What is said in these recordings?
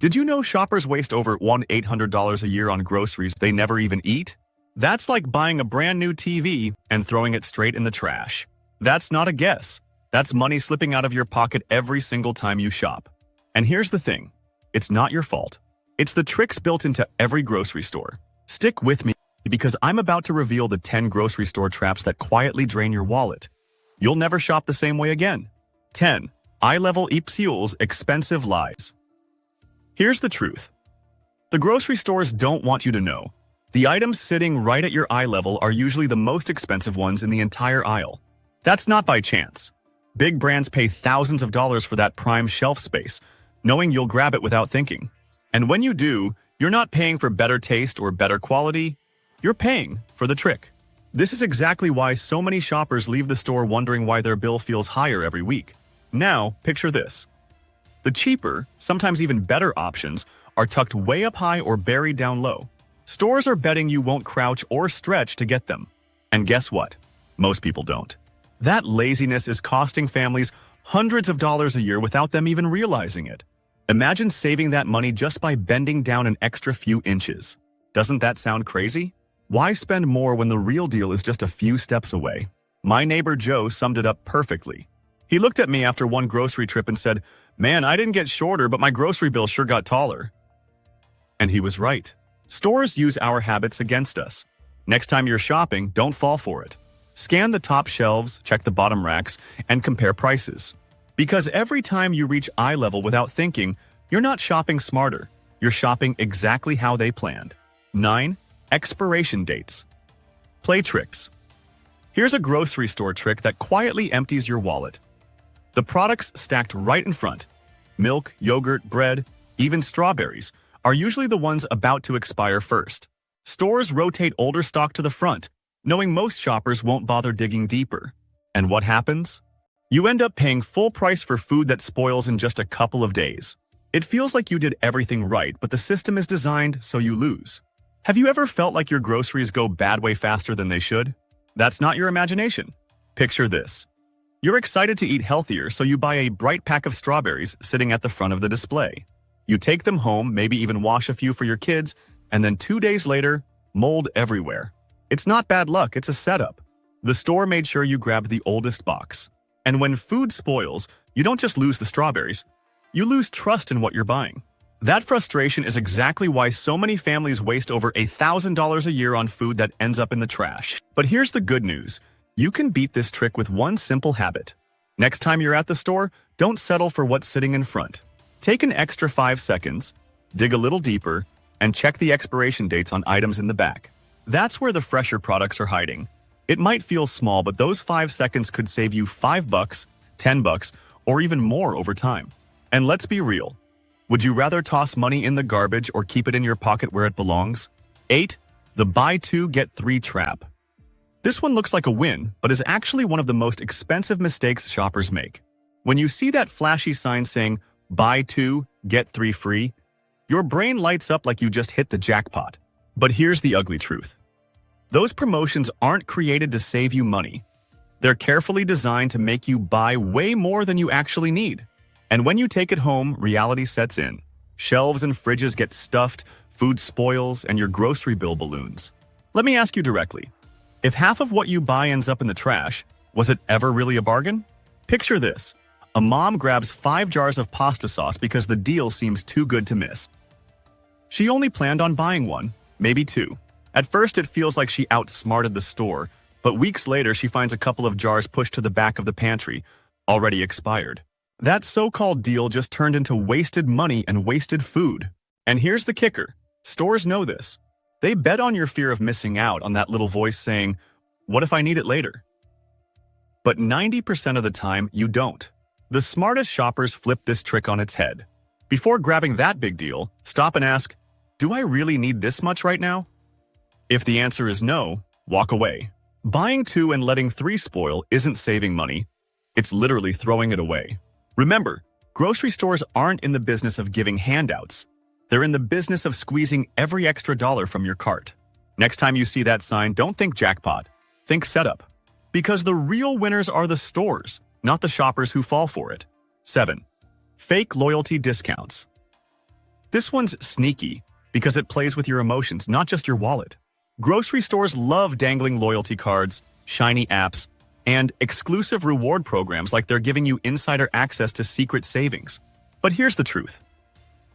Did you know shoppers waste over $1,800 a year on groceries they never even eat? That's like buying a brand new TV and throwing it straight in the trash. That's not a guess. That's money slipping out of your pocket every single time you shop. And here's the thing. It's not your fault. It's the tricks built into every grocery store. Stick with me because I'm about to reveal the 10 grocery store traps that quietly drain your wallet. You'll never shop the same way again. 10. Eye-level Ipsiul's expensive lies. Here's the truth. The grocery stores don't want you to know. The items sitting right at your eye level are usually the most expensive ones in the entire aisle. That's not by chance. Big brands pay thousands of dollars for that prime shelf space, knowing you'll grab it without thinking. And when you do, you're not paying for better taste or better quality. You're paying for the trick. This is exactly why so many shoppers leave the store wondering why their bill feels higher every week. Now, picture this. The cheaper, sometimes even better options are tucked way up high or buried down low. Stores are betting you won't crouch or stretch to get them. And guess what? Most people don't. That laziness is costing families hundreds of dollars a year without them even realizing it. Imagine saving that money just by bending down an extra few inches. Doesn't that sound crazy? Why spend more when the real deal is just a few steps away? My neighbor Joe summed it up perfectly. He looked at me after one grocery trip and said, "Man, I didn't get shorter, but my grocery bill sure got taller." And he was right. Stores use our habits against us. Next time you're shopping, don't fall for it. Scan the top shelves, check the bottom racks, and compare prices. Because every time you reach eye level without thinking, you're not shopping smarter. You're shopping exactly how they planned. 9. Expiration dates. Play tricks. Here's a grocery store trick that quietly empties your wallet. The products stacked right in front, milk, yogurt, bread, even strawberries, are usually the ones about to expire first. Stores rotate older stock to the front, knowing most shoppers won't bother digging deeper. And what happens? You end up paying full price for food that spoils in just a couple of days. It feels like you did everything right, but the system is designed so you lose. Have you ever felt like your groceries go bad way faster than they should? That's not your imagination. Picture this. You're excited to eat healthier, so you buy a bright pack of strawberries sitting at the front of the display. You take them home, maybe even wash a few for your kids, and then 2 days later, mold everywhere. It's not bad luck, it's a setup. The store made sure you grabbed the oldest box. And when food spoils, you don't just lose the strawberries, you lose trust in what you're buying. That frustration is exactly why so many families waste over $1,000 a year on food that ends up in the trash. But here's the good news. You can beat this trick with one simple habit. Next time you're at the store, don't settle for what's sitting in front. Take an extra 5 seconds, dig a little deeper, and check the expiration dates on items in the back. That's where the fresher products are hiding. It might feel small, but those 5 seconds could save you $5, $10, or even more over time. And let's be real. Would you rather toss money in the garbage or keep it in your pocket where it belongs? 8. The buy 2, get 3 trap. This one looks like a win, but is actually one of the most expensive mistakes shoppers make. When you see that flashy sign saying, "Buy 2, get 3 free," your brain lights up like you just hit the jackpot. But here's the ugly truth. Those promotions aren't created to save you money. They're carefully designed to make you buy way more than you actually need. And when you take it home, reality sets in. Shelves and fridges get stuffed, food spoils, and your grocery bill balloons. Let me ask you directly. If half of what you buy ends up in the trash, was it ever really a bargain? Picture this. A mom grabs 5 jars of pasta sauce because the deal seems too good to miss. She only planned on buying 1, maybe 2. At first, it feels like she outsmarted the store, but weeks later, she finds a couple of jars pushed to the back of the pantry, already expired. That so-called deal just turned into wasted money and wasted food. And here's the kicker. Stores know this. They bet on your fear of missing out, on that little voice saying, "What if I need it later?" But 90% of the time, you don't. The smartest shoppers flip this trick on its head. Before grabbing that big deal, stop and ask, "Do I really need this much right now?" If the answer is no, walk away. Buying 2 and letting 3 spoil isn't saving money. It's literally throwing it away. Remember, grocery stores aren't in the business of giving handouts. They're in the business of squeezing every extra dollar from your cart. Next time you see that sign, don't think jackpot. Think setup. Because the real winners are the stores, not the shoppers who fall for it. 7. Fake loyalty discounts. This one's sneaky because it plays with your emotions, not just your wallet. Grocery stores love dangling loyalty cards, shiny apps, and exclusive reward programs like they're giving you insider access to secret savings. But here's the truth.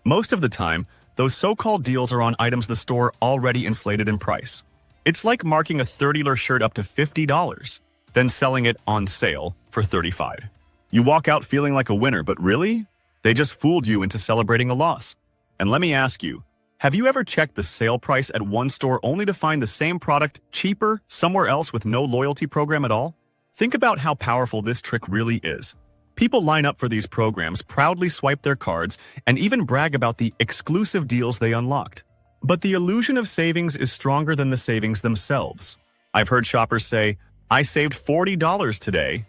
Most of the time, those so-called deals are on items the store already inflated in price. It's like marking a $30 shirt up to $50, then selling it on sale for $35. You walk out feeling like a winner, but really? They just fooled you into celebrating a loss. And let me ask you, have you ever checked the sale price at one store only to find the same product cheaper somewhere else with no loyalty program at all? Think about how powerful this trick really is. People line up for these programs, proudly swipe their cards, and even brag about the exclusive deals they unlocked. But the illusion of savings is stronger than the savings themselves. I've heard shoppers say, "I saved $40 today,"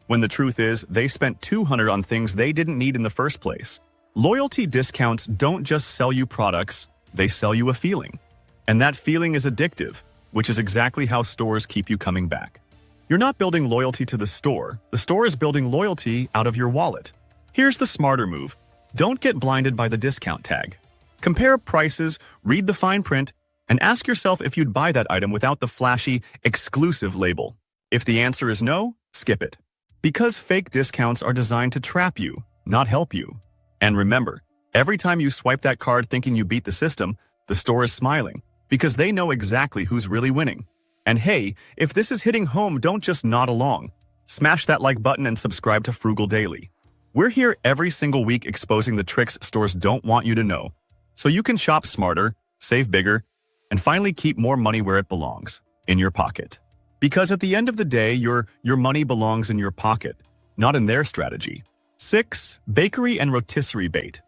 when the truth is they spent $200 on things they didn't need in the first place. Loyalty discounts don't just sell you products, they sell you a feeling. And that feeling is addictive, which is exactly how stores keep you coming back. You're not building loyalty to the store is building loyalty out of your wallet. Here's the smarter move. Don't get blinded by the discount tag. Compare prices, read the fine print, and ask yourself if you'd buy that item without the flashy, exclusive label. If the answer is no, skip it. Because fake discounts are designed to trap you, not help you. And remember, every time you swipe that card thinking you beat the system, the store is smiling, because they know exactly who's really winning. And hey, if this is hitting home, don't just nod along. Smash that like button and subscribe to Frugal Daily. We're here every single week exposing the tricks stores don't want you to know, so you can shop smarter, save bigger, and finally keep more money where it belongs, in your pocket. Because at the end of the day, your money belongs in your pocket, not in their strategy. 6. Bakery and rotisserie bait.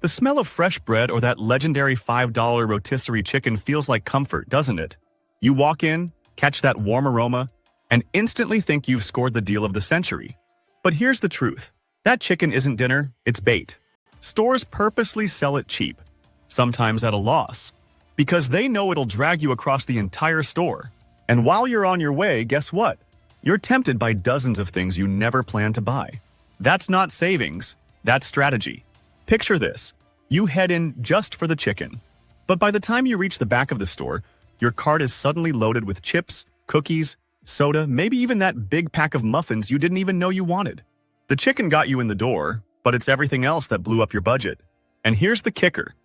The smell of fresh bread or that legendary $5 rotisserie chicken feels like comfort, doesn't it? You walk in, catch that warm aroma, and instantly think you've scored the deal of the century. But here's the truth. That chicken isn't dinner, it's bait. Stores purposely sell it cheap, sometimes at a loss, because they know it'll drag you across the entire store. And while you're on your way, guess what? You're tempted by dozens of things you never planned to buy. That's not savings, that's strategy. Picture this. You head in just for the chicken. But by the time you reach the back of the store, your cart is suddenly loaded with chips, cookies, soda, maybe even that big pack of muffins you didn't even know you wanted. The chicken got you in the door, but it's everything else that blew up your budget. And here's the kicker.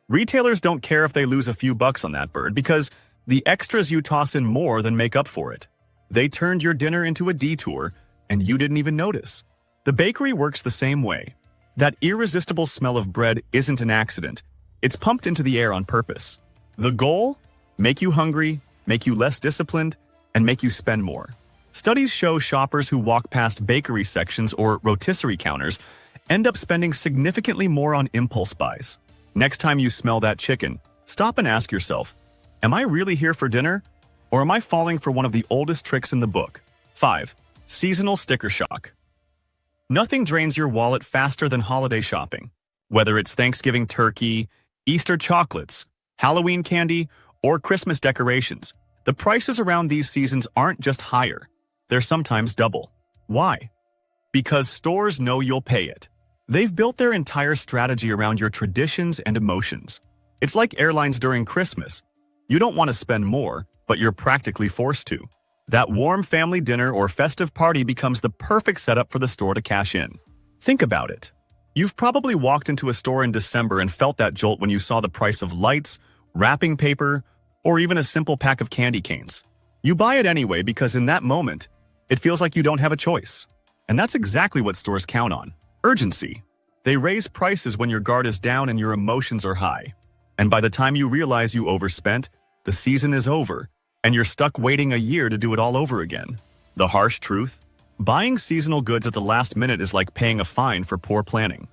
Retailers don't care if they lose a few bucks on that bird because the extras you toss in more than make up for it. They turned your dinner into a detour, and you didn't even notice. The bakery works the same way. That irresistible smell of bread isn't an accident. It's pumped into the air on purpose. The goal? Make you hungry, make you less disciplined, and make you spend more. Studies show shoppers who walk past bakery sections or rotisserie counters end up spending significantly more on impulse buys. Next time you smell that chicken, stop and ask yourself, am I really here for dinner? Or am I falling for one of the oldest tricks in the book? 5. Seasonal sticker shock. Nothing drains your wallet faster than holiday shopping. Whether it's Thanksgiving turkey, Easter chocolates, Halloween candy, or Christmas decorations, the prices around these seasons aren't just higher, they're sometimes double. Why? Because stores know you'll pay it. They've built their entire strategy around your traditions and emotions. It's like airlines during Christmas. You don't want to spend more, but you're practically forced to. That warm family dinner or festive party becomes the perfect setup for the store to cash in. Think about it. You've probably walked into a store in December and felt that jolt when you saw the price of lights, wrapping paper, or even a simple pack of candy canes. You buy it anyway because in that moment, it feels like you don't have a choice. And that's exactly what stores count on. Urgency. They raise prices when your guard is down and your emotions are high. And by the time you realize you overspent, the season is over, and you're stuck waiting a year to do it all over again. The harsh truth? Buying seasonal goods at the last minute is like paying a fine for poor planning.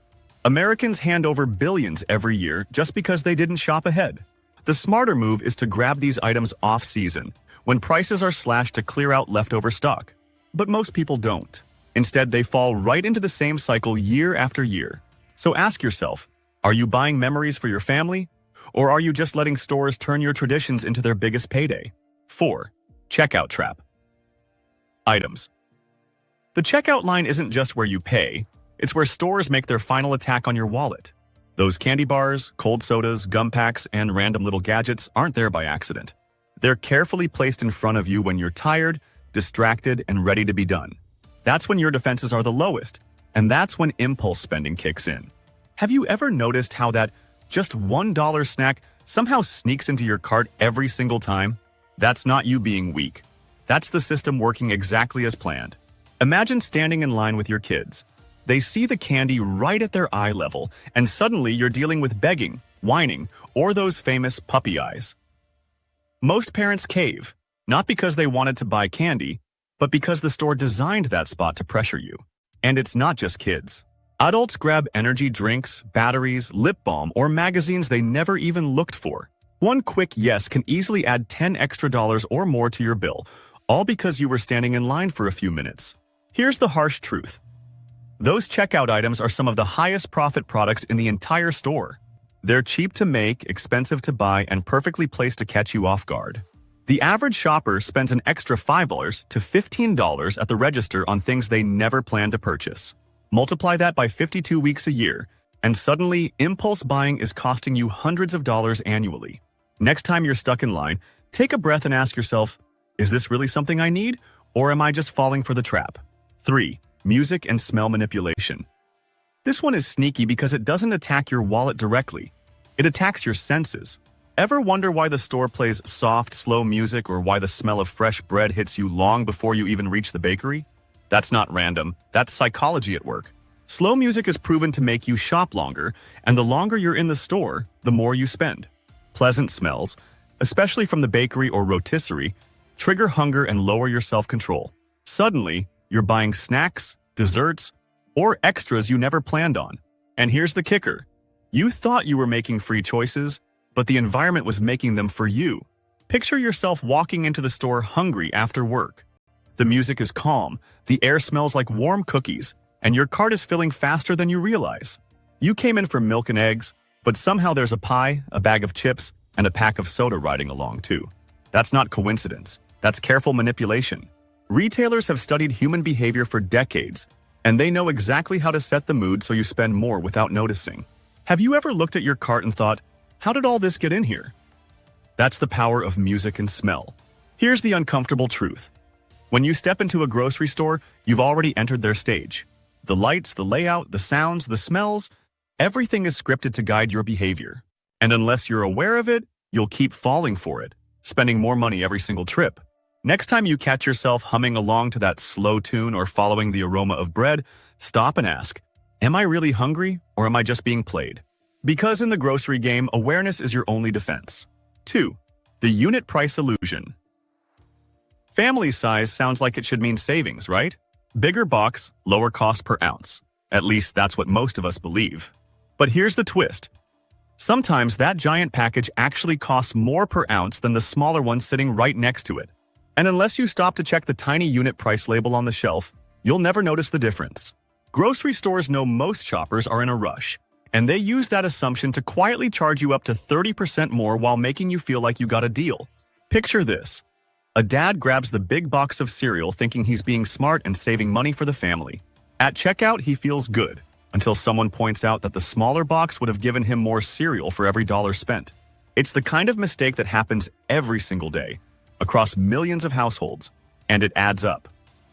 Americans hand over billions every year just because they didn't shop ahead. The smarter move is to grab these items off-season, when prices are slashed to clear out leftover stock. But most people don't. Instead, they fall right into the same cycle year after year. So ask yourself, are you buying memories for your family? Or are you just letting stores turn your traditions into their biggest payday? 4. Checkout trap. Items. The checkout line isn't just where you pay, it's where stores make their final attack on your wallet. Those candy bars, cold sodas, gum packs, and random little gadgets aren't there by accident. They're carefully placed in front of you when you're tired, distracted, and ready to be done. That's when your defenses are the lowest, and that's when impulse spending kicks in. Have you ever noticed how that just $1 snack somehow sneaks into your cart every single time? That's not you being weak. That's the system working exactly as planned. Imagine standing in line with your kids. They see the candy right at their eye level, and suddenly you're dealing with begging, whining, or those famous puppy eyes. Most parents cave, not because they wanted to buy candy, but because the store designed that spot to pressure you. And it's not just kids. Adults grab energy drinks, batteries, lip balm, or magazines they never even looked for. One quick yes can easily add $10 extra or more to your bill, all because you were standing in line for a few minutes. Here's the harsh truth. Those checkout items are some of the highest profit products in the entire store. They're cheap to make, expensive to buy, and perfectly placed to catch you off guard. The average shopper spends an extra $5 to $15 at the register on things they never planned to purchase. Multiply that by 52 weeks a year, and suddenly, impulse buying is costing you hundreds of dollars annually. Next time you're stuck in line, take a breath and ask yourself, is this really something I need, or am I just falling for the trap? 3. Music and smell manipulation. This one is sneaky because it doesn't attack your wallet directly. It attacks your senses. Ever wonder why the store plays soft, slow music or why the smell of fresh bread hits you long before you even reach the bakery? That's not random. That's psychology at work. Slow music is proven to make you shop longer, and the longer you're in the store, the more you spend. Pleasant smells, especially from the bakery or rotisserie, trigger hunger and lower your self-control. Suddenly, you're buying snacks, desserts, or extras you never planned on. And here's the kicker. You thought you were making free choices, but the environment was making them for you. Picture yourself walking into the store hungry after work. The music is calm, the air smells like warm cookies, and your cart is filling faster than you realize. You came in for milk and eggs, but somehow there's a pie, a bag of chips, and a pack of soda riding along too. That's not coincidence. That's careful manipulation. Retailers have studied human behavior for decades, and they know exactly how to set the mood so you spend more without noticing. Have you ever looked at your cart and thought, how did all this get in here? That's the power of music and smell. Here's the uncomfortable truth. When you step into a grocery store, you've already entered their stage. The lights, the layout, the sounds, the smells, everything is scripted to guide your behavior. And unless you're aware of it, you'll keep falling for it, spending more money every single trip. Next time you catch yourself humming along to that slow tune or following the aroma of bread, stop and ask, am I really hungry or am I just being played? Because in the grocery game, awareness is your only defense. 2. The unit price illusion. Family size sounds like it should mean savings, right? Bigger box, lower cost per ounce. At least that's what most of us believe. But here's the twist. Sometimes that giant package actually costs more per ounce than the smaller one sitting right next to it. And unless you stop to check the tiny unit price label on the shelf, you'll never notice the difference. Grocery stores know most shoppers are in a rush, and they use that assumption to quietly charge you up to 30% more while making you feel like you got a deal. Picture this. A dad grabs the big box of cereal thinking he's being smart and saving money for the family. At checkout, he feels good, until someone points out that the smaller box would have given him more cereal for every dollar spent. It's the kind of mistake that happens every single day, across millions of households, and it adds up.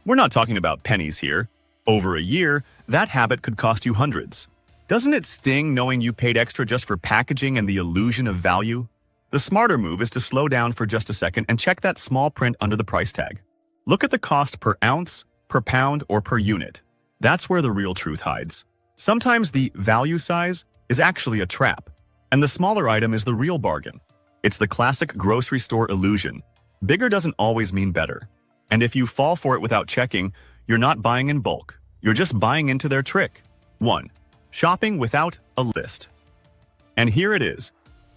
We're not talking about pennies here. Over a year, that habit could cost you hundreds. Doesn't it sting knowing you paid extra just for packaging and the illusion of value? The smarter move is to slow down for just a second and check that small print under the price tag. Look at the cost per ounce, per pound, or per unit. That's where the real truth hides. Sometimes the value size is actually a trap, and the smaller item is the real bargain. It's the classic grocery store illusion. Bigger doesn't always mean better. And if you fall for it without checking, you're not buying in bulk. You're just buying into their trick. 1. Shopping without a list. And here it is,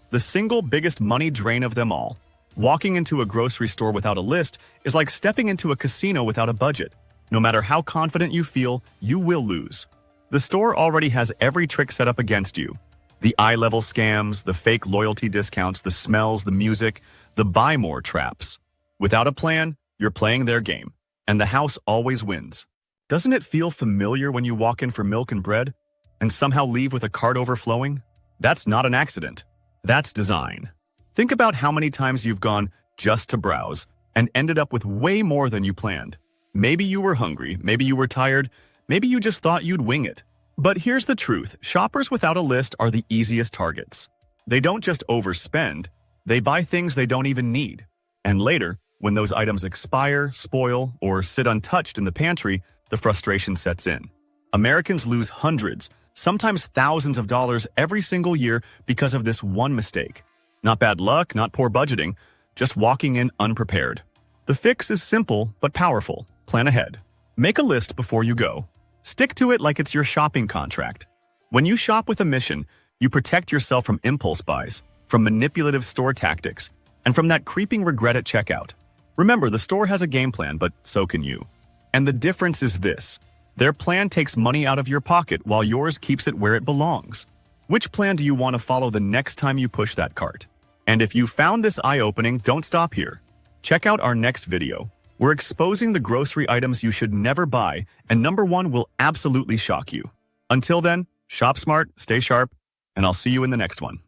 the single biggest money drain of them all. Walking into a grocery store without a list is like stepping into a casino without a budget. No matter how confident you feel, you will lose. The store already has every trick set up against you. The eye-level scams, the fake loyalty discounts, the smells, the music, the buy more traps. Without a plan, you're playing their game, and the house always wins. Doesn't it feel familiar when you walk in for milk and bread, and somehow leave with a cart overflowing? That's not an accident. That's design. Think about how many times you've gone just to browse and ended up with way more than you planned. Maybe you were hungry, maybe you were tired, maybe you just thought you'd wing it. But here's the truth, shoppers without a list are the easiest targets. They don't just overspend, they buy things they don't even need. And later, when those items expire, spoil, or sit untouched in the pantry, the frustration sets in. Americans lose hundreds, sometimes thousands of dollars every single year because of this one mistake. Not bad luck, not poor budgeting, just walking in unprepared. The fix is simple but powerful. Plan ahead. Make a list before you go. Stick to it like it's your shopping contract. When you shop with a mission, you protect yourself from impulse buys, from manipulative store tactics, and from that creeping regret at checkout. Remember, the store has a game plan, but so can you. And the difference is this. Their plan takes money out of your pocket while yours keeps it where it belongs. Which plan do you want to follow the next time you push that cart? And if you found this eye-opening, don't stop here. Check out our next video. We're exposing the grocery items you should never buy, and number 1 will absolutely shock you. Until then, shop smart, stay sharp, and I'll see you in the next one.